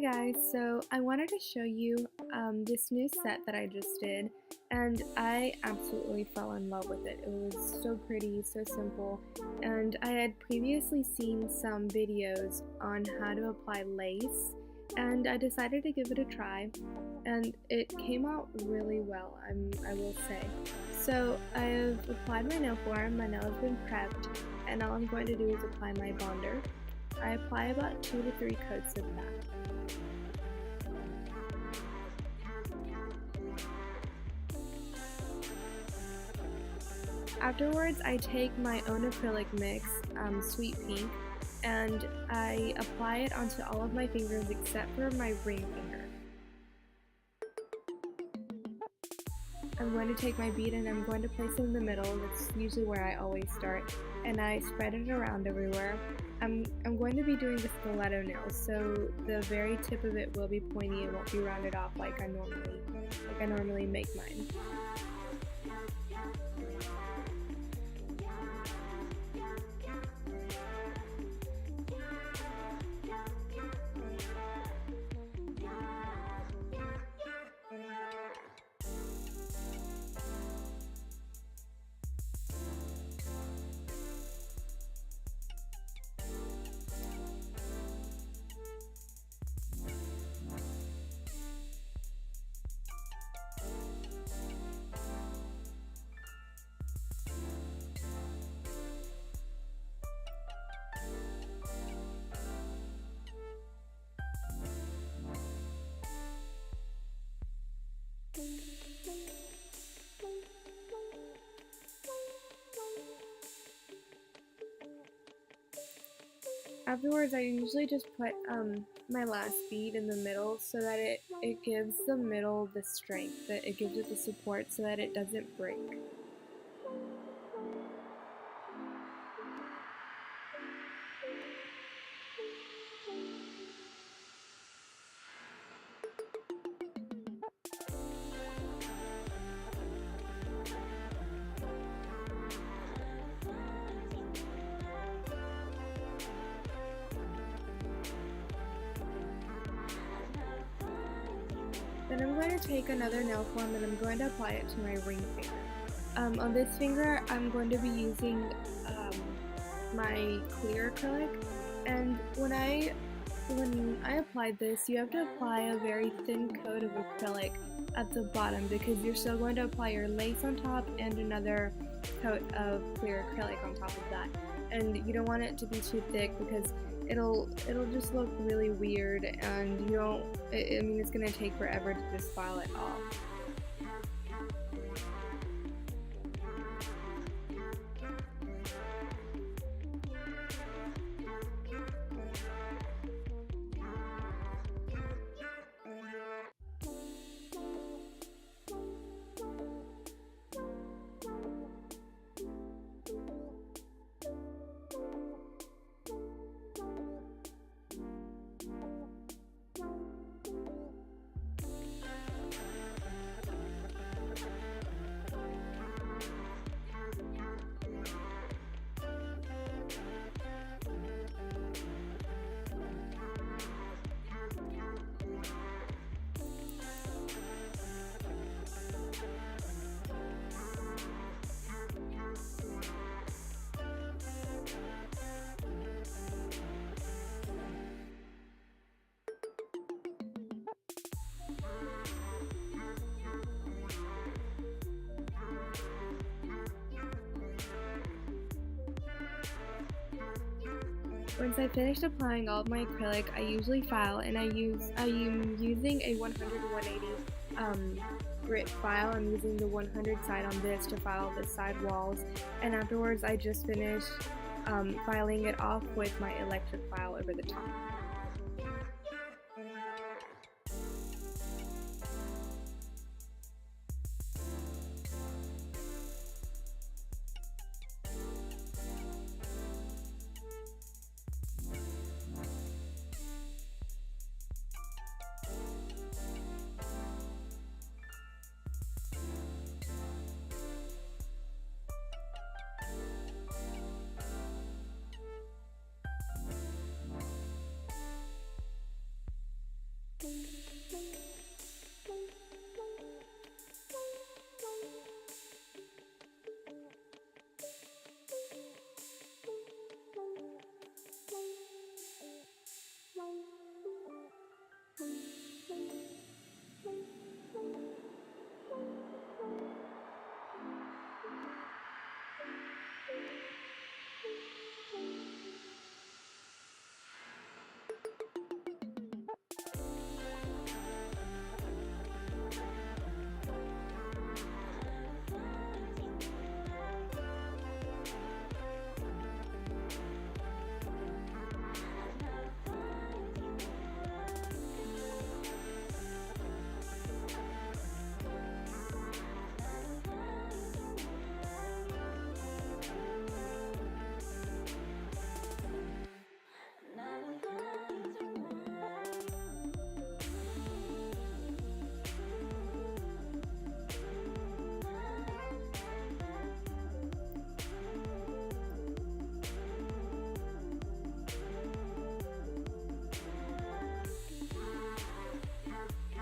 guys, so I wanted to show you this new set that I just did, and I absolutely fell in love with it. It was so pretty, so simple, and I had previously seen some videos on how to apply lace, and I decided to give it a try, and it came out really well, I will say. So I've applied my nail form, my nail has been prepped, and all I'm going to do is apply my bonder. I apply about 2 to 3 coats of that. Afterwards, I take my own acrylic mix, Sweet Pink, and I apply it onto all of my fingers except for my ring finger. I'm going to take my bead and I'm going to place it in the middle. That's usually where I always start, and I spread it around everywhere. I'm going to be doing the stiletto nails, so the very tip of it will be pointy. It won't be rounded off like I normally make mine. Afterwards, I usually just put my last bead in the middle so that it gives the middle the strength, that it gives it the support so that it doesn't break. Then I'm going to take another nail form and I'm going to apply it to my ring finger. On this finger, I'm going to be using my clear acrylic, and when I applied this, you have to apply a very thin coat of acrylic at the bottom because you're still going to apply your lace on top and another coat of clear acrylic on top of that. And you don't want it to be too thick because it'll just look really weird, and I mean, it's gonna take forever to just file it off. Once I finished applying all of my acrylic, I usually file, and I am using a 100-180 grit file. I'm using the 100 side on this to file the side walls, and afterwards I just finished filing it off with my electric file over the top.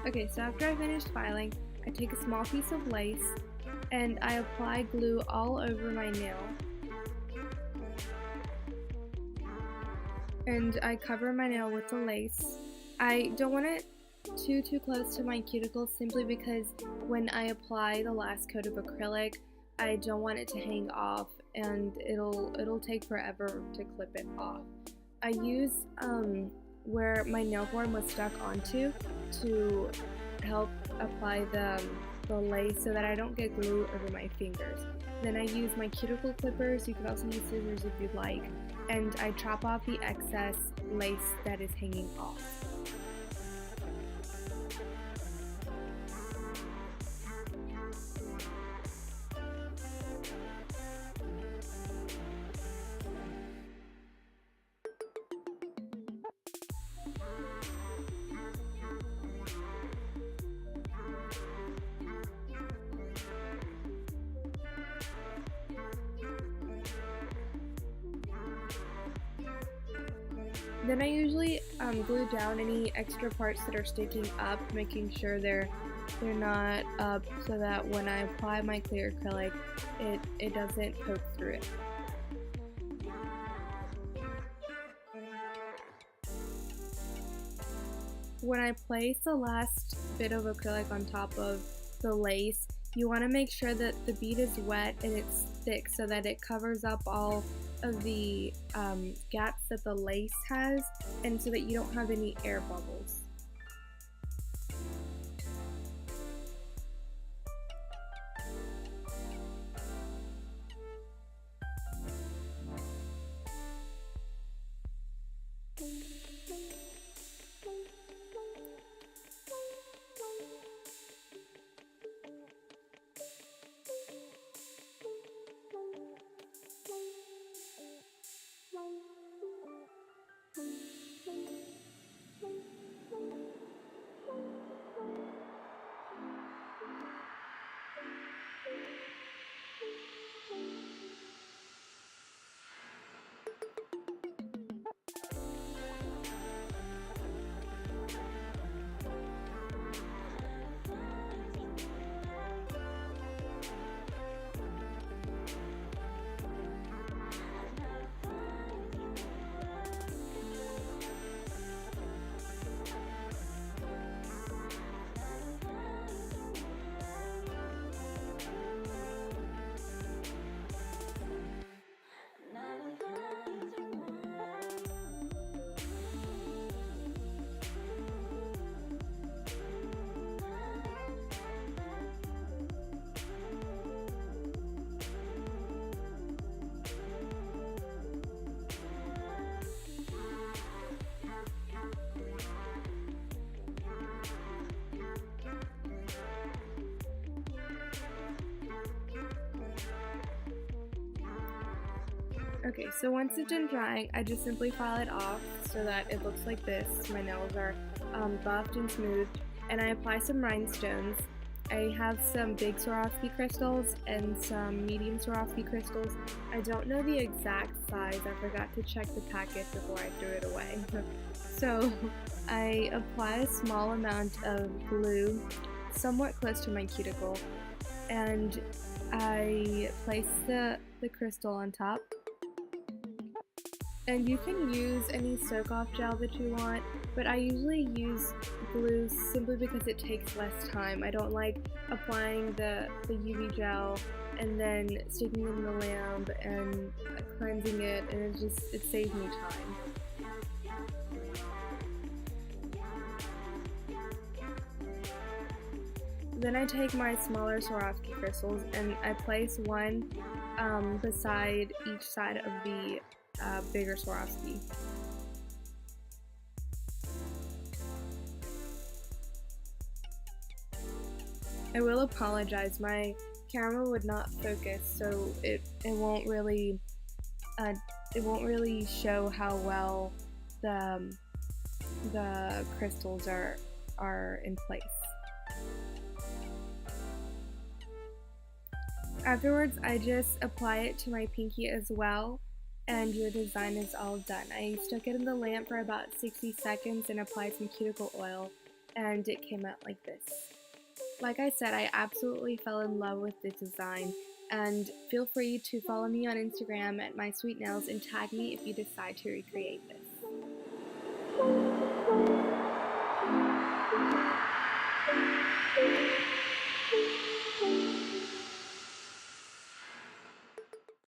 Okay, so after I finished filing, I take a small piece of lace and I apply glue all over my nail. And I cover my nail with the lace. I don't want it too close to my cuticles simply because when I apply the last coat of acrylic, I don't want it to hang off and it'll take forever to clip it off. I use where my nail form was stuck onto to help apply the lace so that I don't get glue over my fingers. Then I use my cuticle clippers, you could also use scissors if you'd like, and I chop off the excess lace that is hanging off. Then I usually glue down any extra parts that are sticking up, making sure they're not up so that when I apply my clear acrylic, it doesn't poke through it. When I place the last bit of acrylic on top of the lace, you want to make sure that the bead is wet and it's thick so that it covers up all of the gaps that the lace has and so that you don't have any air bubbles. Okay, so once it's done drying, I just simply file it off so that it looks like this. My nails are buffed and smooth, and I apply some rhinestones. I have some big Swarovski crystals and some medium Swarovski crystals. I don't know the exact size. I forgot to check the packet before I threw it away. So I apply a small amount of glue somewhat close to my cuticle, and I place the crystal on top. And you can use any soak-off gel that you want, but I usually use glue simply because it takes less time. I don't like applying the UV gel and then sticking it in the lamp and cleansing it, and it saves me time. Then I take my smaller Swarovski crystals and I place one beside each side of the bigger Swarovski. I will apologize, my camera would not focus, so it won't really show how well the crystals are in place. Afterwards, I just apply it to my pinky as well, and your design is all done. I stuck it in the lamp for about 60 seconds and applied some cuticle oil, and it came out like this. Like I said, I absolutely fell in love with the design, and feel free to follow me on Instagram at mysweetnails and tag me if you decide to recreate this.